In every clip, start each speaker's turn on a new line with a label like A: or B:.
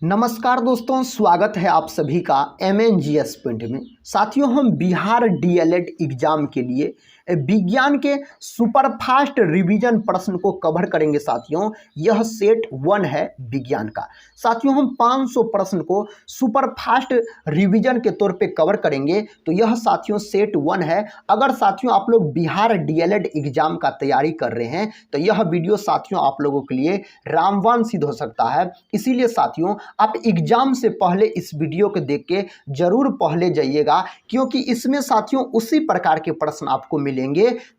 A: नमस्कार दोस्तों, स्वागत है आप सभी का MNGS पॉइंट में। साथियों, हम बिहार डीएलएड एग्जाम के लिए विज्ञान के सुपरफास्ट रिवीजन प्रश्न को कवर करेंगे। साथियों, यह सेट 1 है विज्ञान का। साथियों, हम 500 प्रश्न को सुपरफास्ट रिवीजन के तौर पे कवर करेंगे। तो यह साथियों सेट 1 है। अगर साथियों आप लोग बिहार डीएलएड एग्जाम का तैयारी कर रहे हैं तो यह वीडियो साथियों आप लोगों के लिए रामबाण सिद्ध हो सकता है। इसीलिए साथियों आप एग्जाम से पहले इस वीडियो को देख के जरूर पहले जाइएगा, क्योंकि इसमें साथियों उसी प्रकार के प्रश्न आपको मिलेंगे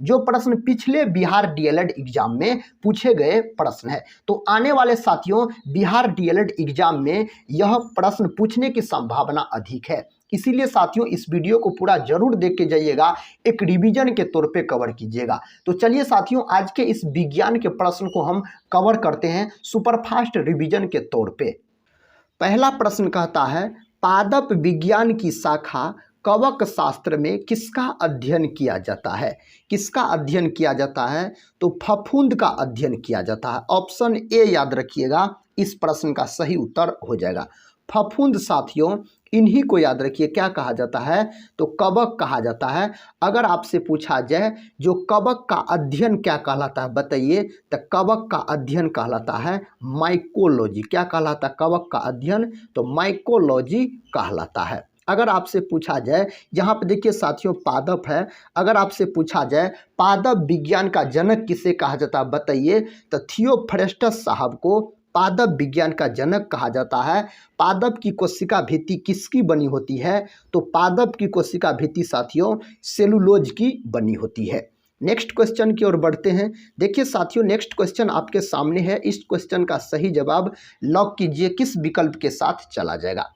A: जो प्रश्न पिछले बिहार डीएलएड एग्जाम में पूछे गए प्रश्न है। तो आने वाले साथियों बिहार डीएलएड एग्जाम में यह प्रश्न पूछने की संभावना अधिक है। इसीलिए साथियों इस वीडियो को पूरा जरूर देख के जाइएगा, एक रिवीजन के तौर पे कवर कीजिएगा। तो चलिए साथियों आज के इस विज्ञान के प्रश्न को हम कवर करते हैं सुपरफास्ट रिवीजन के तौर पे। पहला प्रश्न कहता है, पादप विज्ञान की शाखा कवक शास्त्र में किसका अध्ययन किया जाता है? किसका अध्ययन किया जाता है? तो फफूंद का अध्ययन किया जाता है। ऑप्शन ए याद रखिएगा, इस प्रश्न का सही उत्तर हो जाएगा फफूंद। साथियों इन्हीं को याद रखिए, क्या कहा जाता है? तो कवक कहा जाता है। अगर आपसे पूछा जाए जो कवक का अध्ययन क्या कहलाता है बताइए, तो कवक का अध्ययन कहलाता है माइकोलॉजी। क्या कहलाता है कवक का अध्ययन? तो माइकोलॉजी कहलाता है। अगर आपसे पूछा जाए, यहाँ पे देखिए साथियों पादप है, अगर आपसे पूछा जाए पादप विज्ञान का जनक किसे कहा जाता है बताइए, तो थियोफ्रेस्टस साहब को पादप विज्ञान का जनक कहा जाता है। पादप की कोशिका भित्ति किसकी बनी होती है? तो पादप की कोशिका भित्ति साथियों सेलुलोज की बनी होती है। नेक्स्ट क्वेश्चन की ओर बढ़ते हैं। देखिए साथियों नेक्स्ट क्वेश्चन आपके सामने है। इस क्वेश्चन का सही जवाब लॉक कीजिए, किस विकल्प के साथ चला जाएगा।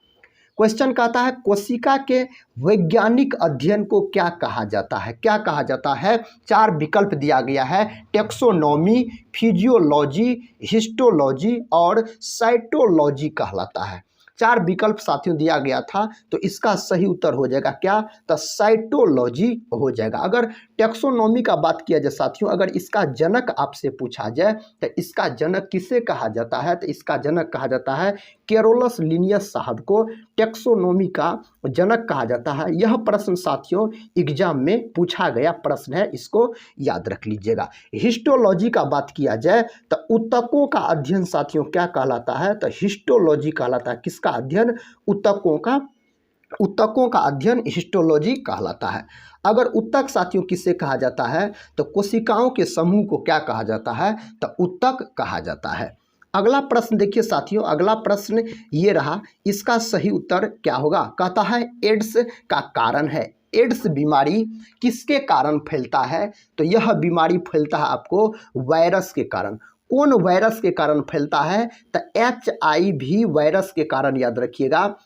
A: क्वेश्चन कहता है, कोशिका के वैज्ञानिक अध्ययन को क्या कहा जाता है? क्या कहा जाता है? 4 विकल्प दिया गया है, टेक्सोनॉमी, फिजियोलॉजी, हिस्टोलॉजी और साइटोलॉजी कहलाता है। 4 विकल्प साथियों दिया गया था, तो इसका सही उत्तर हो जाएगा क्या? तो साइटोलॉजी हो जाएगा। अगर टेक्सोनॉमी का बात किया जाए साथियों, अगर इसका जनक आपसे पूछा जाए तो इसका जनक किसे कहा जाता है? तो इसका जनक कहा जाता है कैरोलस लिनियस साहब को टेक्सोनॉमी का जनक कहा जाता है। यह प्रश्न साथियों एग्जाम में पूछा गया प्रश्न है, इसको याद रख लीजिएगा। हिस्टोलॉजी का बात किया जाए तो ऊतकों का अध्ययन साथियों क्या कहलाता है? तो हिस्टोलॉजी कहलाता है। किसका अध्ययन? ऊतकों का अध्ययन हिस्टोलॉजी कहलाता है। अगर ऊतक साथियों किसे कहा जाता है? तो कोशिकाओं के समूह को क्या कहा जाता है? तो ऊतक कहा जाता है। अगला प्रश्न देखिए साथियों, अगला प्रश्न ये रहा, इसका सही उत्तर क्या होगा? कहता है एड्स का कारण है। एड्स बीमारी किसके कारण फैलता है? तो यह बीमारी फैलता है आपको वायरस के कारण। कौन वायरस के कारण फैलता है? तो HIV वायरस के कारण याद रखिएगा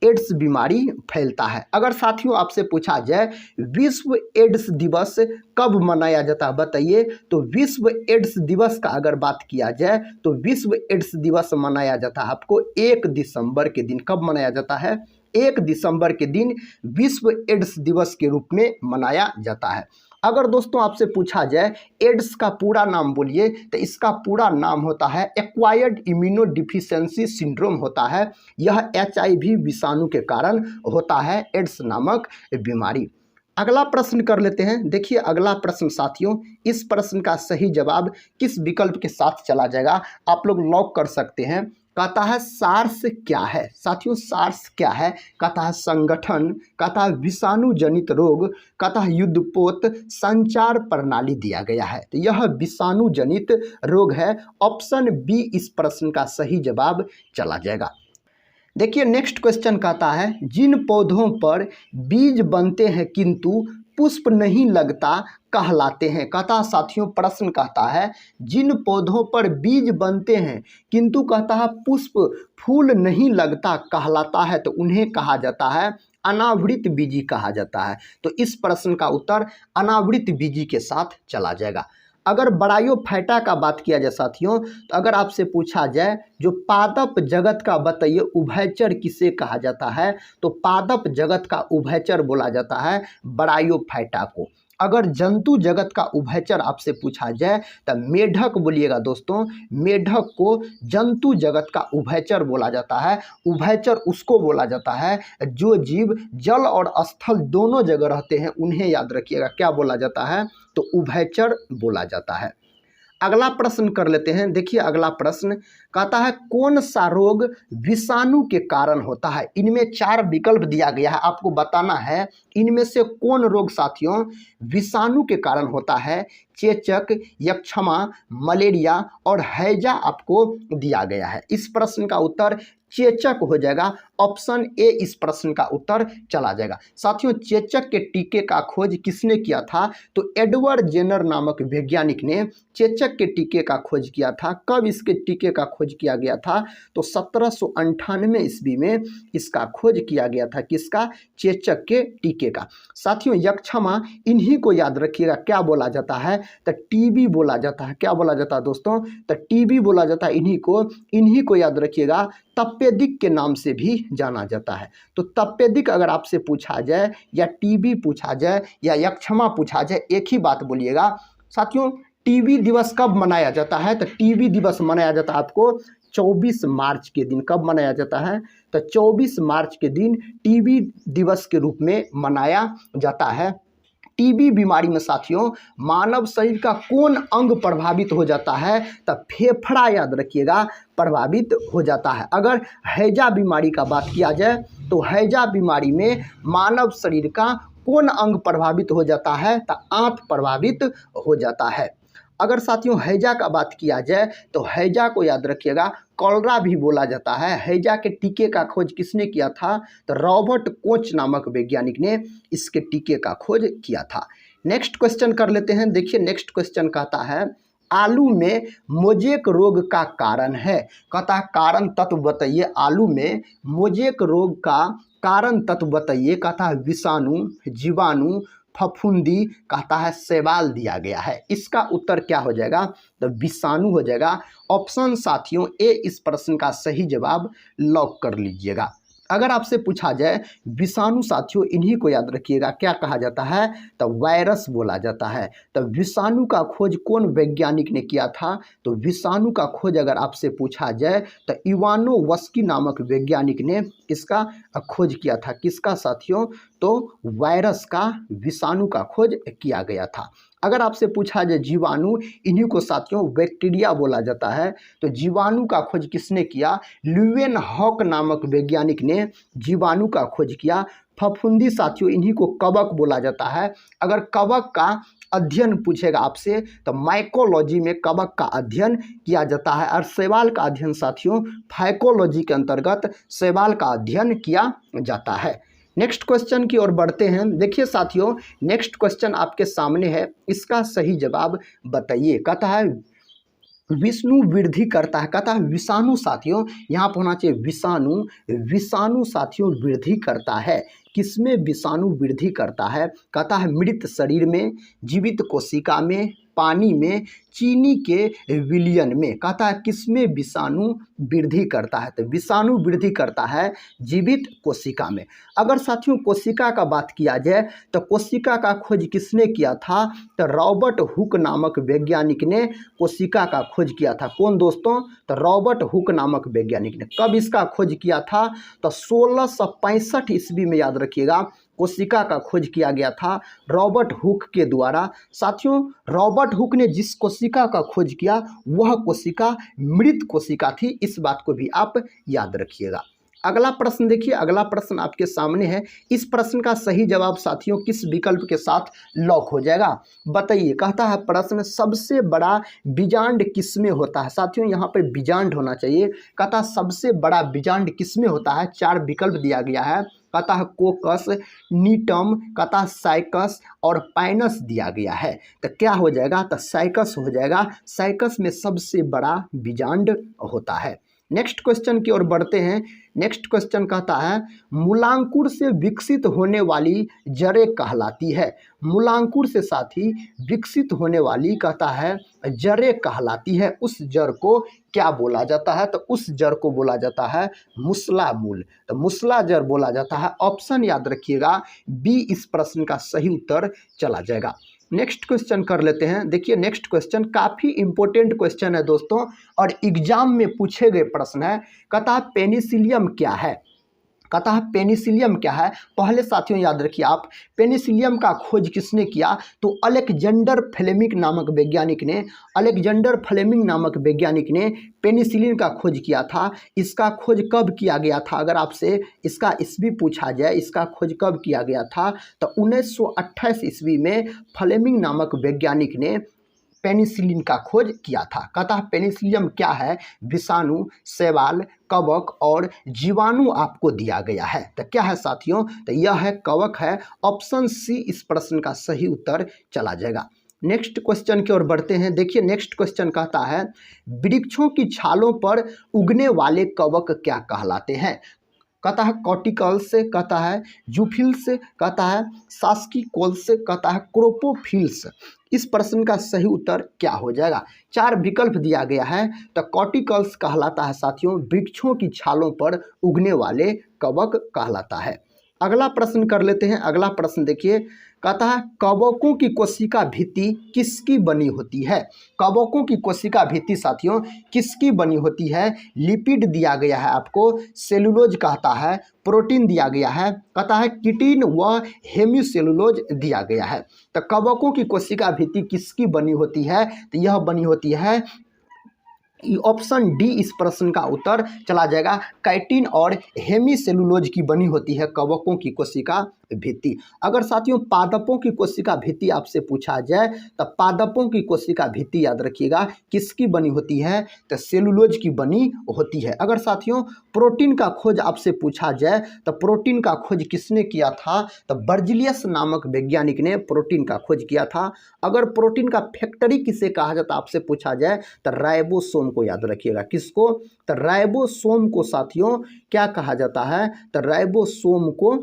A: एड्स बीमारी फैलता है। अगर साथियों आपसे पूछा जाए विश्व एड्स दिवस कब मनाया जाता है बताइए, तो विश्व एड्स दिवस का अगर बात किया जाए तो विश्व एड्स दिवस मनाया जाता है आपको 1 दिसंबर के दिन। कब मनाया जाता है? 1 दिसंबर के दिन विश्व एड्स दिवस के रूप में मनाया जाता है। अगर दोस्तों आपसे पूछा जाए एड्स का पूरा नाम बोलिए, तो इसका पूरा नाम होता है एक्वायर्ड इम्यूनोडिफिशियेंसी सिंड्रोम होता है। यह HIV विषाणु के कारण होता है एड्स नामक बीमारी। अगला प्रश्न कर लेते हैं। देखिए अगला प्रश्न साथियों, इस प्रश्न का सही जवाब किस विकल्प के साथ चला जाएगा आप लोग लॉक कर सकते हैं। कहता है सार्स क्या है? साथियों सार्स क्या है? कहता है संगठन, कहता है विषाणु जनित रोग, कहता है युद्धपोत संचार प्रणाली दिया गया है। तो यह विषाणु जनित रोग है। ऑप्शन बी इस प्रश्न का सही जवाब चला जाएगा। देखिए नेक्स्ट क्वेश्चन कहता है, जिन पौधों पर बीज बनते हैं किंतु पुष्प नहीं लगता कहलाते हैं। कहता साथियों प्रश्न कहता है जिन पौधों पर बीज बनते हैं किंतु कहता है पुष्प फूल नहीं लगता कहलाता है, तो उन्हें कहा जाता है अनावृत बीजी कहा जाता है। तो इस प्रश्न का उत्तर अनावृत बीजी के साथ चला जाएगा। अगर ब्रायोफाइटा का बात किया जाए साथियों, तो अगर आपसे पूछा जाए जो पादप जगत का बताइए उभयचर किसे कहा जाता है, तो पादप जगत का उभयचर बोला जाता है ब्रायोफाइटा को। अगर जंतु जगत का उभयचर आपसे पूछा जाए तो मेढक बोलिएगा दोस्तों। मेढक को जंतु जगत का उभयचर बोला जाता है। उभयचर उसको बोला जाता है जो जीव जल और स्थल दोनों जगह रहते हैं, उन्हें याद रखिएगा क्या बोला जाता है, तो उभयचर बोला जाता है। अगला प्रश्न कर लेते हैं। देखिए अगला प्रश्न कहता है कौन सा रोग विषाणु के कारण होता है। इनमें 4 विकल्प दिया गया है, आपको बताना है इनमें से कौन रोग साथियों विषाणु के कारण होता है। चेचक, यक्षमा, मलेरिया और हैजा आपको दिया गया है। इस प्रश्न का उत्तर चेचक हो जाएगा। ऑप्शन ए इस प्रश्न का उत्तर चला जाएगा। साथियों चेचक के टीके का खोज किसने किया था, तो एडवर्ड जेनर नामक वैज्ञानिक ने चेचक के टीके का खोज किया था। कब इसके टीके का खोज किया गया था, तो 1798 ईस्वी में इसका खोज किया गया था। किसका, चेचक के टीके का। साथियों यक्षमा इन्हीं को याद रखिएगा क्या बोला जाता है, तो टीबी बोला जाता है। क्या बोला जाता है दोस्तों, तो टीबी बोला जाता है। इन्हीं को याद रखिएगा। तपेदिक के नाम से भी जाना जाता है। तो तपेदिक अगर आपसे पूछा जाए या टीबी पूछा जाए या यक्षमा पूछा जाए, एक ही बात बोलिएगा। साथियों टीबी दिवस कब मनाया जाता है, तो टीबी दिवस मनाया जाता है आपको 24 मार्च के दिन। कब मनाया जाता है, तो 24 मार्च के दिन टीबी दिवस के रूप में मनाया जाता है। टीबी बीमारी में साथियों मानव शरीर का कौन अंग प्रभावित हो जाता है, तब फेफड़ा याद रखिएगा प्रभावित हो जाता है। अगर हैजा बीमारी का बात किया जाए तो हैजा बीमारी में मानव शरीर का कौन अंग प्रभावित हो जाता है, तो आंत प्रभावित हो जाता है। अगर साथियों हैजा का बात किया जाए तो हैजा को याद रखिएगा कॉलरा भी बोला जाता है। हैजा के टीके का खोज किसने किया था, तो रॉबर्ट कोच नामक वैज्ञानिक ने इसके टीके का खोज किया था। नेक्स्ट क्वेश्चन कर लेते हैं। देखिए नेक्स्ट क्वेश्चन कहता है आलू में मोजेक रोग का कारण है। कहता है कारण तत्व बताइए, आलू में मोजेक रोग का कारण तत्व बताइए। कहता है विषाणु, जीवाणु, फफूंदी, कहता है शैवाल दिया गया है। इसका उत्तर क्या हो जाएगा, तो विषाणु हो जाएगा। ऑप्शन साथियों ए इस प्रश्न का सही जवाब लॉक कर लीजिएगा। अगर आपसे पूछा जाए विषाणु साथियों इन्हीं को याद रखिएगा क्या कहा जाता है, तो वायरस बोला जाता है। तो विषाणु का खोज कौन वैज्ञानिक ने किया था, तो विषाणु का खोज अगर आपसे पूछा जाए तो इवानोवस्की नामक वैज्ञानिक ने इसका खोज किया था। किसका साथियों, तो वायरस का, विषाणु का खोज किया गया था। अगर आपसे पूछा जाए जीवाणु, इन्हीं को साथियों बैक्टीरिया बोला जाता है। तो जीवाणु का खोज किसने किया, ल्यूवेनहॉक नामक वैज्ञानिक ने जीवाणु का खोज किया। फफूंदी साथियों इन्हीं को कवक बोला जाता है। अगर कवक का अध्ययन पूछेगा आपसे तो माइकोलॉजी में कवक का अध्ययन किया जाता है। और शैवाल का अध्ययन साथियों फाइकोलॉजी के अंतर्गत शैवाल का अध्ययन किया जाता है। नेक्स्ट क्वेश्चन की ओर बढ़ते हैं। देखिए साथियों नेक्स्ट क्वेश्चन आपके सामने है, इसका सही जवाब बताइए। कहता है विष्णु वृद्धि करता है। कहता है विषाणु साथियों, यहाँ पर होना चाहिए विषाणु। विषाणु साथियों वृद्धि करता है। किसमें विषाणु वृद्धि करता है, कहता है मृत शरीर में, जीवित कोशिका में, पानी में, चीनी के विलयन में। कहता है किसमें विषाणु वृद्धि करता है, तो विषाणु वृद्धि करता है जीवित कोशिका में। अगर साथियों कोशिका का बात किया जाए तो कोशिका का खोज किसने किया था, तो रॉबर्ट हुक नामक वैज्ञानिक ने कोशिका का खोज किया था। कौन दोस्तों, तो रॉबर्ट हुक नामक वैज्ञानिक ने। कब इसका खोज किया था, तो 1665 ईस्वी में याद रखिएगा कोशिका का खोज किया गया था रॉबर्ट हुक के द्वारा। साथियों रॉबर्ट हुक ने जिस कोशिका का खोज किया वह कोशिका मृत कोशिका थी, इस बात को भी आप याद रखिएगा। अगला प्रश्न देखिए, अगला प्रश्न आपके सामने है। इस प्रश्न का सही जवाब साथियों किस विकल्प के साथ लॉक हो जाएगा, बताइए। कहता है प्रश्न सबसे बड़ा बीजांड किसमें होता है। साथियों यहाँ पर बीजांड होना चाहिए। कहता सबसे बड़ा बीजांड किसमें होता है, 4 विकल्प दिया गया है। कहता है कोकस, नीटम, कहता साइकस और पाइनस दिया गया है। तो क्या हो जाएगा, तो साइकस हो जाएगा। साइकस में सबसे बड़ा बीजांड होता है। नेक्स्ट क्वेश्चन की ओर बढ़ते हैं। नेक्स्ट क्वेश्चन कहता है मूलांकुर से विकसित होने वाली जड़ें कहलाती है। मूलांकुर से साथ ही विकसित होने वाली कहता है जड़ें कहलाती है। उस जड़ को क्या बोला जाता है, तो उस जड़ को बोला जाता है मुसला मूल। तो मुसला जड़ बोला जाता है। ऑप्शन याद रखिएगा बी इस प्रश्न का सही उत्तर चला जाएगा। नेक्स्ट क्वेश्चन कर लेते हैं। देखिए नेक्स्ट क्वेश्चन काफ़ी इंपॉर्टेंट क्वेश्चन है दोस्तों, और एग्जाम में पूछे गए प्रश्न है। कहता है पेनिसिलियम क्या है। कहता है पेनिसिलियम क्या है। पहले साथियों याद रखिए आप, पेनिसिलियम का खोज किसने किया, तो अलेक्जेंडर फ्लेमिंग नामक वैज्ञानिक ने, अलेक्जेंडर फ्लेमिंग नामक वैज्ञानिक ने पेनिसिलिन का खोज किया था। इसका खोज कब किया गया था, अगर आपसे इसका ईस्वी पूछा जाए, इसका खोज कब किया गया था, तो 1928 ईस्वी में फ्लेमिंग नामक वैज्ञानिक ने पेनिसिलिन का खोज किया था। कहता है पेनिसिलियम क्या है, विषाणु, शैवाल, कवक और जीवाणु आपको दिया गया है। तो क्या है साथियों, तो यह है कवक है। ऑप्शन सी इस प्रश्न का सही उत्तर चला जाएगा। नेक्स्ट क्वेश्चन की ओर बढ़ते हैं। देखिए नेक्स्ट क्वेश्चन कहता है वृक्षों की छालों पर उगने वाले कवक क्या कहलाते हैं। कहता है कॉर्टिकल्स, कहता है जूफिल्स, कहता है सास्किकोल्स, कहता है क्रोपोफिल्स। इस प्रश्न का सही उत्तर क्या हो जाएगा। 4 विकल्प दिया गया है। तो कॉर्टिकल्स कहलाता है साथियों वृक्षों की छालों पर उगने वाले कवक कहलाता है। अगला प्रश्न कर लेते हैं। अगला प्रश्न देखिए, कहता है कवकों की कोशिका भित्ति किसकी बनी होती है। कवकों की कोशिका भित्ति साथियों किसकी बनी होती है। लिपिड दिया गया है आपको, सेलुलोज कहता है, प्रोटीन दिया गया है, कहता है किटिन व हेमिसेलुलोज दिया गया है। तो कवकों की कोशिका भित्ति किसकी बनी होती है, तो यह बनी होती है, ऑप्शन डी इस प्रश्न का उत्तर चला जाएगा। काइटिन और हेमिसेलुलोज की बनी होती है कवकों की कोशिका भित्ति। अगर साथियों पादपों की कोशिका भित्ति आपसे पूछा जाए तो पादपों की कोशिका भित्ति याद रखिएगा किसकी बनी होती है, तो सेलुलोज की बनी होती है। अगर साथियों प्रोटीन का खोज आपसे पूछा जाए तो प्रोटीन का खोज किसने किया था, तो बर्जिलियस नामक वैज्ञानिक ने प्रोटीन का खोज किया था। अगर प्रोटीन का फैक्टरी किसे कहा जाता आपसे पूछा जाए तो राइबोसोम को याद रखिएगा। किसको, तो राइबोसोम को साथियों क्या कहा जाता है, तो राइबोसोम को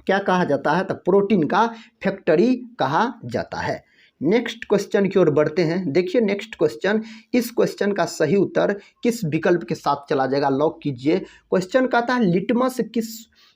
A: क्या कहा जाता है, तो प्रोटीन का फैक्टरी कहा जाता है। नेक्स्ट क्वेश्चन की ओर बढ़ते हैं। देखिए नेक्स्ट क्वेश्चन, इस क्वेश्चन का सही उत्तर किस विकल्प के साथ चला जाएगा, लॉक कीजिए। क्वेश्चन कहता है लिटमस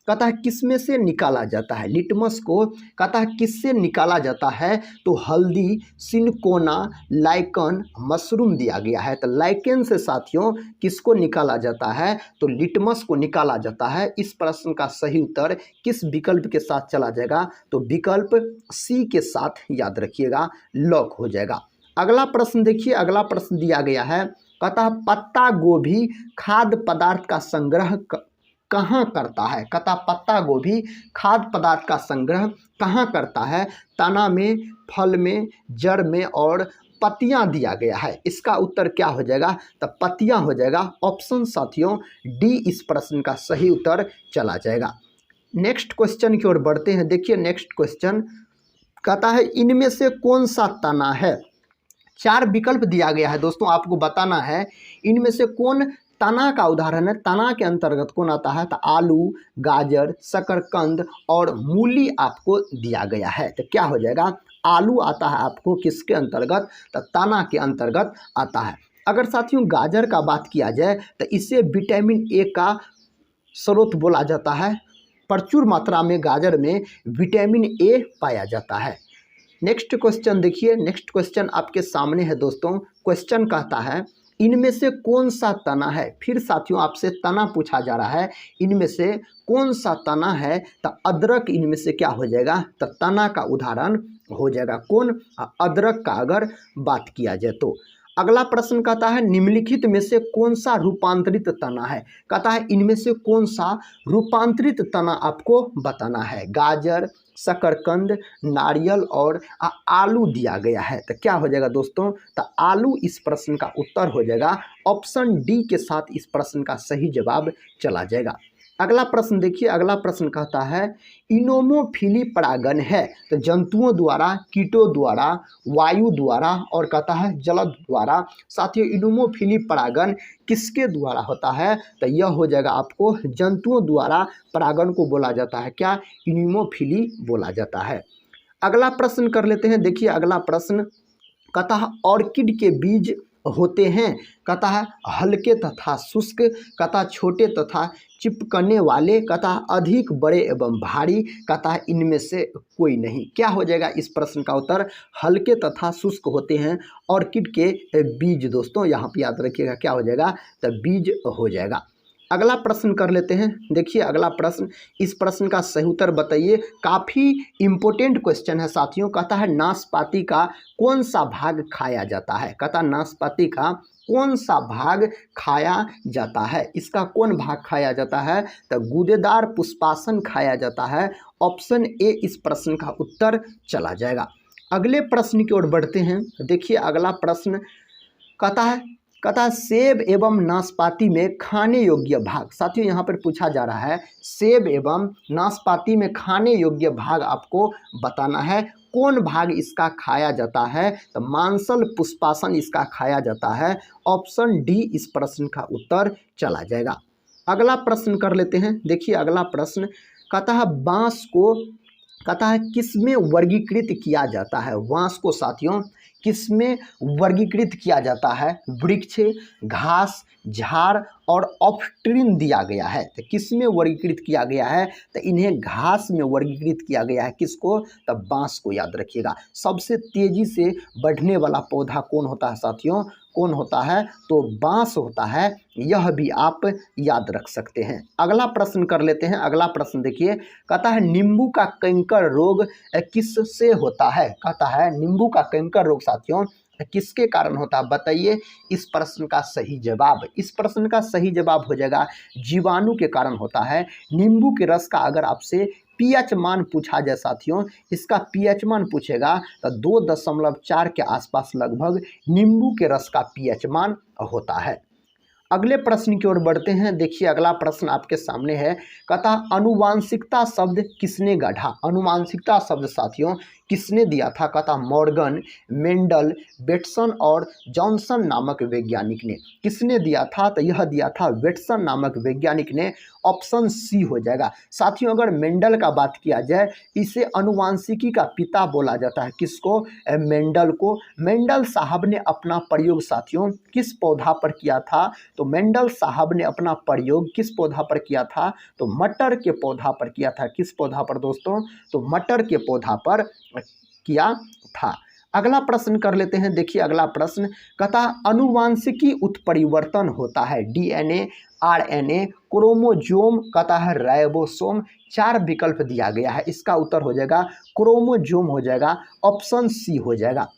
A: कहता है किस में से निकाला जाता है। लिटमस को कहता है किससे निकाला जाता है, तो हल्दी, सिनकोना, लाइकन, मशरूम दिया गया है। तो लाइकेन से साथियों किसको निकाला जाता है, तो लिटमस को निकाला जाता है। इस प्रश्न का सही उत्तर किस विकल्प के साथ चला जाएगा, तो विकल्प सी के साथ याद रखिएगा, लॉक हो जाएगा। अगला प्रश्न देखिए, अगला प्रश्न दिया गया है, कहता है पत्ता गोभी खाद्य पदार्थ का संग्रह कहाँ करता है। कहता पत्ता गोभी खाद्य पदार्थ का संग्रह कहाँ करता है, तना में, फल में, जड़ में और पत्तियाँ दिया गया है। इसका उत्तर क्या हो जाएगा, तो पत्तियाँ हो जाएगा। ऑप्शन साथियों डी इस प्रश्न का सही उत्तर चला जाएगा। नेक्स्ट क्वेश्चन की ओर बढ़ते हैं। देखिए नेक्स्ट क्वेश्चन कहता है इनमें से कौन सा तना है। 4 विकल्प दिया गया है दोस्तों, आपको बताना है इनमें से कौन तना का उदाहरण है। तना के अंतर्गत कौन आता है, तो आलू, गाजर, शकरकंद और मूली आपको दिया गया है। तो क्या हो जाएगा, आलू आता है आपको किसके अंतर्गत, तो तना के अंतर्गत आता है। अगर साथियों गाजर का बात किया जाए तो इसे विटामिन ए का स्रोत बोला जाता है। प्रचुर मात्रा में गाजर में विटामिन ए पाया जाता है। नेक्स्ट क्वेश्चन देखिए, नेक्स्ट क्वेश्चन आपके सामने है दोस्तों। क्वेश्चन कहता है इनमें से कौन सा तना है। फिर साथियों आपसे तना पूछा जा रहा है, इनमें से कौन सा तना है, तो अदरक इनमें से क्या हो जाएगा, तो तना का उदाहरण हो जाएगा। कौन, अदरक का अगर बात किया जाए तो। अगला प्रश्न कहता है निम्नलिखित में से कौन सा रूपांतरित तना है। कहता है इनमें से कौन सा रूपांतरित तना आपको बताना है। गाजर, शकरकंद, नारियल और आलू दिया गया है। तो क्या हो जाएगा दोस्तों, तो आलू इस प्रश्न का उत्तर हो जाएगा। ऑप्शन डी के साथ इस प्रश्न का सही जवाब चला जाएगा। अगला प्रश्न देखिए, अगला प्रश्न कहता है इनोमोफिली परागन है तो जंतुओं द्वारा, कीटों द्वारा, वायु द्वारा और कहता है जल द्वारा। साथियों इनोमोफिली परागन किसके द्वारा होता है, तो यह हो जाएगा आपको जंतुओं द्वारा परागन को बोला जाता है। क्या, इनोमोफिली बोला जाता है। अगला प्रश्न कर लेते हैं। देखिए अगला प्रश्न कहता है ऑर्किड के बीज होते हैं? कहता है हल्के तथा शुष्क, कहता है छोटे तथा चिपकने वाले, कहता है अधिक बड़े एवं भारी, कहता है इनमें से कोई नहीं। क्या हो जाएगा इस प्रश्न का उत्तर? हल्के तथा शुष्क होते हैं ऑर्किड के बीज। दोस्तों यहाँ पे याद रखिएगा क्या हो जाएगा? तो बीज हो जाएगा। अगला प्रश्न कर लेते हैं। देखिए अगला प्रश्न, इस प्रश्न का सही उत्तर बताइए। काफ़ी इम्पोर्टेंट क्वेश्चन है साथियों। कहता है नाशपाती का कौन सा भाग खाया जाता है? कहता है नाशपाती का कौन सा भाग खाया जाता है? इसका कौन भाग खाया जाता है? तो गूदेदार पुष्पासन खाया जाता है। ऑप्शन ए इस प्रश्न का उत्तर चला जाएगा। अगले प्रश्न की ओर बढ़ते हैं। देखिए अगला प्रश्न कहता है सेब एवं नाशपाती में खाने योग्य भाग। साथियों यहाँ पर पूछा जा रहा है सेब एवं नाशपाती में खाने योग्य भाग आपको बताना है। कौन भाग इसका खाया जाता है? तो मांसल पुष्पासन इसका खाया जाता है। ऑप्शन डी इस प्रश्न का उत्तर चला जाएगा। अगला प्रश्न कर लेते हैं। देखिए अगला प्रश्न कहता है बांस को कहता है किसमें वर्गीकृत किया जाता है? बांस को साथियों किसमें वर्गीकृत किया जाता है? वृक्ष, घास, झाड़ और ऑप्ट्रिन दिया गया है। तो किसमें वर्गीकृत किया गया है? तो इन्हें घास में वर्गीकृत किया गया है। किसको? तो बांस को याद रखिएगा। सबसे तेजी से बढ़ने वाला पौधा कौन होता है साथियों? कौन होता है? तो बांस होता है। यह भी आप याद रख सकते हैं। अगला प्रश्न कर लेते हैं। अगला प्रश्न देखिए कहता है नींबू का कैंकर रोग किससे होता है? कहता है नींबू का कैंकर रोग साथियों किसके कारण होता है? बताइए इस प्रश्न का सही जवाब। इस प्रश्न का सही जवाब हो जाएगा जीवाणु के कारण होता है। नींबू के रस का अगर आपसे पीएच मान पूछा जाए साथियों, इसका पीएच मान पूछेगा तो 2.4 के आसपास लगभग नींबू के रस का पीएच मान होता है। अगले प्रश्न की ओर बढ़ते हैं। देखिए अगला प्रश्न आपके सामने है। कहता अनुवांशिकता शब्द किसने गढ़ा? अनुवांशिकता शब्द साथियों किसने दिया था? कहता मॉर्गन, मेंडल, बेटसन और जॉनसन नामक वैज्ञानिक ने। किसने दिया था? तो यह दिया था बेटसन नामक वैज्ञानिक ने। ऑप्शन सी हो जाएगा। साथियों अगर मेंडल का बात किया जाए, इसे अनुवांशिकी का पिता बोला जाता है। किसको? मेंडल को। मेंडल साहब ने अपना प्रयोग साथियों किस पौधा पर किया था? तो मेंडल साहब ने अपना प्रयोग किस पौधा पर किया था? तो मटर के पौधा पर किया था। किस पौधा पर दोस्तों? तो मटर के पौधा पर किया था। अगला प्रश्न कर लेते हैं। देखिए अगला प्रश्न कहता अनुवांशिकी उत्परिवर्तन होता है डीएनए, आरएनए, क्रोमोजोम, कहता है राइबोसोम। 4 विकल्प दिया गया है। इसका उत्तर हो जाएगा क्रोमोजोम हो जाएगा। ऑप्शन सी हो जाएगा।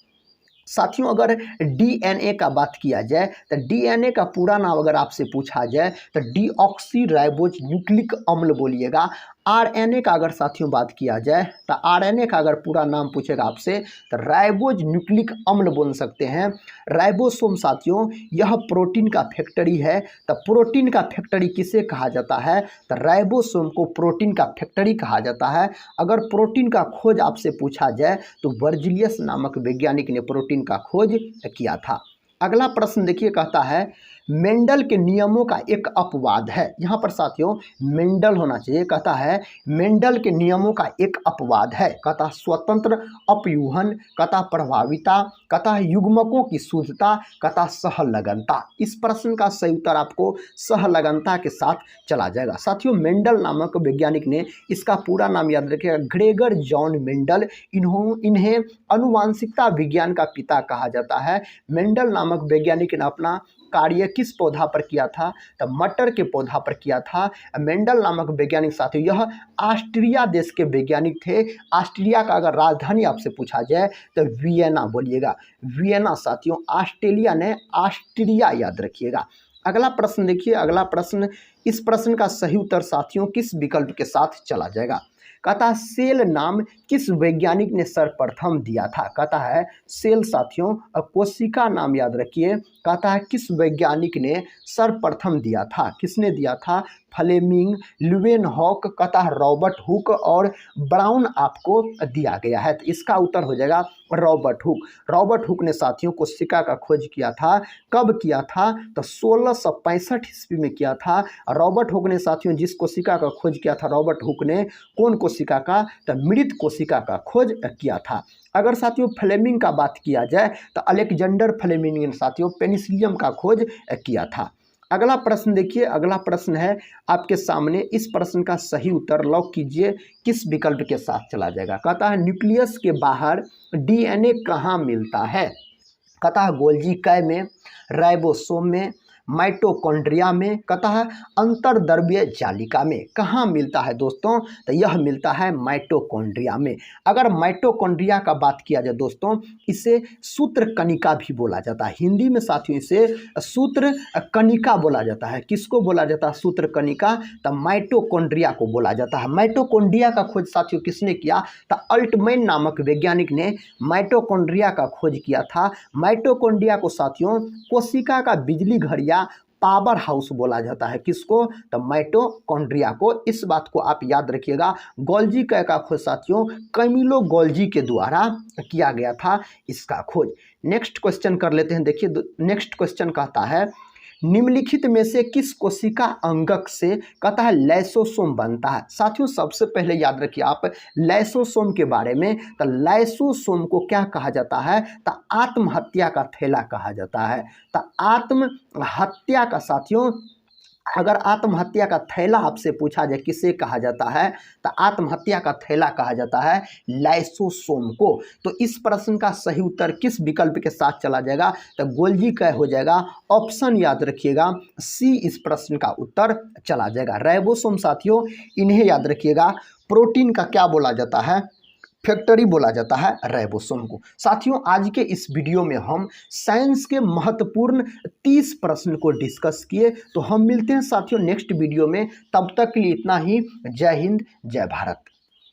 A: साथियों अगर डीएनए का बात किया जाए तो डीएनए का पूरा नाम अगर आपसे पूछा जाए तो डीऑक्सी राइबोज न्यूक्लिक अम्ल बोलिएगा। आरएनए का अगर साथियों बात किया जाए तो आरएनए का अगर पूरा नाम पूछेगा आपसे तो राइबोज न्यूक्लिक अम्ल बोल सकते हैं। राइबोसोम साथियों यह प्रोटीन का फैक्ट्री है। तो प्रोटीन का फैक्ट्री किसे कहा जाता है? तो राइबोसोम को प्रोटीन का फैक्ट्री कहा जाता है। अगर प्रोटीन का खोज आपसे पूछा जाए तो वर्जिलियस नामक वैज्ञानिक ने प्रोटीन का खोज किया था। अगला प्रश्न देखिए कहता है मेंडल के नियमों का एक अपवाद है। यहाँ पर साथियों मेंडल होना चाहिए। कहता है मेंडल के नियमों का एक अपवाद है। कहता स्वतंत्र अपयूहन, कहता प्रभाविता, कहता युग्मकों की शुद्धता, कहता सहलगनता। इस प्रश्न का सही उत्तर आपको सहलगनता के साथ चला जाएगा। साथियों मेंडल नामक वैज्ञानिक ने, इसका पूरा नाम याद रखिएगा ग्रेगर जॉन मेंडल। इन्हें अनुवांशिकता विज्ञान का पिता कहा जाता है। मेंडल नामक वैज्ञानिक ने अपना कार्य किस पौधा पर किया था? तो मटर के पौधा पर किया था। मेंडल नामक वैज्ञानिक साथियों यह ऑस्ट्रिया देश के वैज्ञानिक थे। ऑस्ट्रिया का अगर राजधानी आपसे पूछा जाए तो वियना बोलिएगा। वियना साथियों ऑस्ट्रेलिया ने ऑस्ट्रिया याद रखिएगा। अगला प्रश्न देखिए। अगला प्रश्न, इस प्रश्न का सही उत्तर साथियों किस विकल्प के साथ चला जाएगा? कहता सेल नाम किस वैज्ञानिक ने सर्वप्रथम दिया था? कहता है सेल साथियों कोशिका नाम याद रखिए। कहता है किस वैज्ञानिक ने सर्वप्रथम दिया था? किसने दिया था? फ्लेमिंग, ल्यूवेनहॉक, कहता है रॉबर्ट हुक और ब्राउन आपको दिया गया है। तो इसका उत्तर हो जाएगा रॉबर्ट हुक। रॉबर्ट हुक ने साथियों कोशिका का खोज किया था। कब किया था? तो 1665 ईस्वी में किया था। रॉबर्ट हुक ने साथियों जिस कोशिका का खोज किया था रॉबर्ट हुक ने, कौन कोशिका का, तो मृत कोशिका का खोज किया था। अगर साथियों फ्लेमिंग का बात किया जाए तो अलेक्जेंडर फ्लेमिंग ने साथियों पेनिसिलियम का खोज किया था। अगला प्रश्न देखिए, अगला प्रश्न है आपके सामने। इस प्रश्न का सही उत्तर लॉक कीजिए, किस विकल्प के साथ चला जाएगा। कहता है न्यूक्लियस के बाहर डीएनए कहाँ मिलता है। कहता है गोल्जी कय में, राइबोसोम में, माइटोकॉन्ड्रिया में, कहता है अंतर्द्रव्य जालिका में। कहाँ मिलता है दोस्तों, तो यह मिलता है माइटोकॉन्ड्रिया में। अगर माइटोकॉन्ड्रिया का बात किया जाए दोस्तों, इसे सूत्र कणिका भी बोला जाता है। हिंदी में साथियों इसे सूत्र कणिका बोला जाता है। किसको बोला जाता है सूत्र कणिका, तो माइटोकॉन्ड्रिया को बोला जाता है। माइटोकॉन्ड्रिया का खोज साथियों किसने किया, तो अल्टमैन नामक वैज्ञानिक ने माइटोकॉन्ड्रिया का खोज किया था। माइटोकॉन्ड्रिया को साथियों कोशिका का बिजली घर या पावर हाउस बोला जाता है। किसको, तो माइटोकॉन्ड्रिया को। इस बात को आप याद रखिएगा। गोल्जी का खोज साथियों कैमिलो गोल्जी के द्वारा किया गया था इसका खोज। नेक्स्ट क्वेश्चन कर लेते हैं। देखिए नेक्स्ट क्वेश्चन कहता है निम्नलिखित में से किस कोशिका अंगक से, कहता है लाइसोसोम बनता है। साथियों सबसे पहले याद रखिए आप लाइसोसोम के बारे में, तो लाइसोसोम को क्या कहा जाता है, तो आत्महत्या का थैला कहा जाता है। तो आत्महत्या का साथियों, अगर आत्महत्या का थैला आपसे पूछा जाए किसे कहा जाता है, तो आत्महत्या का थैला कहा जाता है लाइसोसोम को। तो इस प्रश्न का सही उत्तर किस विकल्प के साथ चला जाएगा, तो गोल्जी का हो जाएगा। ऑप्शन याद रखिएगा सी इस प्रश्न का उत्तर चला जाएगा। राइबोसोम साथियों इन्हें याद रखिएगा, प्रोटीन का क्या बोला जाता है, फैक्टरी बोला जाता है राइबोसोम को। साथियों आज के इस वीडियो में हम साइंस के महत्वपूर्ण 30 प्रश्न को डिस्कस किए। तो हम मिलते हैं साथियों नेक्स्ट वीडियो में, तब तक के लिए इतना ही। जय हिंद, जय भारत।